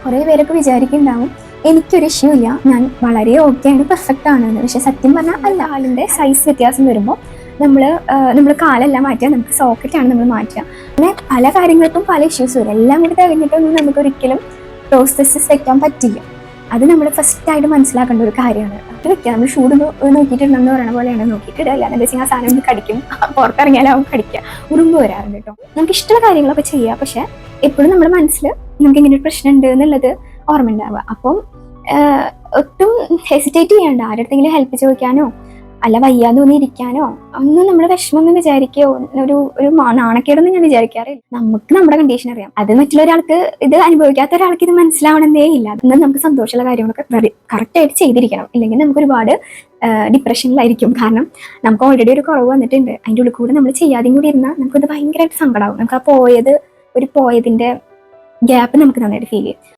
കുറേ പേരൊക്കെ വിചാരിക്കുന്നുണ്ടാവും എനിക്കൊരു ഇഷ്യൂ ഇല്ല, ഞാൻ വളരെ ഓക്കെ ആണ്, പെർഫെക്റ്റ് ആണെന്ന്. പക്ഷെ സത്യം പറഞ്ഞാൽ അല്ല. കാലിൻ്റെ സൈസ് വ്യത്യാസം വരുമ്പോൾ നമ്മൾ കാലെല്ലാം മാറ്റുക, നമുക്ക് സോക്കറ്റാണ് നമ്മൾ മാറ്റുക. അങ്ങനെ പല കാര്യങ്ങൾക്കും പല ഇഷ്യൂസ് വരും. എല്ലാം കൂടി തികഞ്ഞിട്ടൊന്നും നമുക്ക് ഒരിക്കലും പ്രോസസ്സസ് വെക്കാൻ പറ്റില്ല. അത് നമ്മൾ ഫസ്റ്റായിട്ട് മനസ്സിലാക്കേണ്ട ഒരു കാര്യമാണ്. അത് വെക്കുക, നമ്മൾ ഷൂട് നോക്കിയിട്ടുണ്ടെന്ന് പറയുന്ന പോലെയാണ്, നോക്കിയിട്ടിടുക. അല്ലാതെ വെച്ചാൽ ആ സാധനം കടിക്കും, പുറത്തിറങ്ങിയാലാവും കടിക്കുക, ഉറുമ്പ് വരാറുണ്ട് കേട്ടോ. നമുക്ക് ഇഷ്ടമുള്ള കാര്യങ്ങളൊക്കെ ചെയ്യുക, പക്ഷെ എപ്പോഴും നമ്മുടെ മനസ്സിൽ നമുക്ക് ഇങ്ങനെ ഒരു പ്രശ്നം ഉണ്ട് എന്നുള്ളത് ഓർമ്മ ഉണ്ടാവുക. അപ്പം ഒട്ടും ഹെസിറ്റേറ്റ് ചെയ്യണ്ട. ആരുടെങ്കിലും ഹെൽപ്പ് ചോദിക്കാനോ അല്ല വയ്യാതെ ഒന്ന് ഇരിക്കാനോ ഒന്നും നമ്മുടെ വിഷമമൊന്നും വിചാരിക്കുകയോ ഒരു നാണക്കേടൊന്നും ഞാൻ വിചാരിക്കാറില്ല. നമുക്ക് നമ്മുടെ കണ്ടീഷൻ അറിയാം. അത് മറ്റുള്ള ഒരാൾക്ക്, ഇത് അനുഭവിക്കാത്ത ഒരാൾക്ക് ഇത് മനസ്സിലാവണമെന്നേ ഇല്ല. എന്നാൽ നമുക്ക് സന്തോഷമുള്ള കാര്യങ്ങളൊക്കെ കറക്റ്റായിട്ട് ചെയ്തിരിക്കണം. ഇല്ലെങ്കിൽ നമുക്ക് ഒരുപാട് ഡിപ്രഷനിലായിരിക്കും. കാരണം നമുക്ക് ഓൾറെഡി ഒരു കുറവ് വന്നിട്ടുണ്ട്. അതിൻ്റെ ഉള്ളിൽ കൂടെ നമ്മൾ ചെയ്യാതെയും കൂടി ഇരുന്നാൽ നമുക്കത് ഭയങ്കരമായിട്ട് സങ്കടമാവും. നമുക്ക് ആ പോയതിൻ്റെ ഗ്യാപ്പ് നമുക്ക് നന്നായിട്ട് ഫീൽ ചെയ്യും.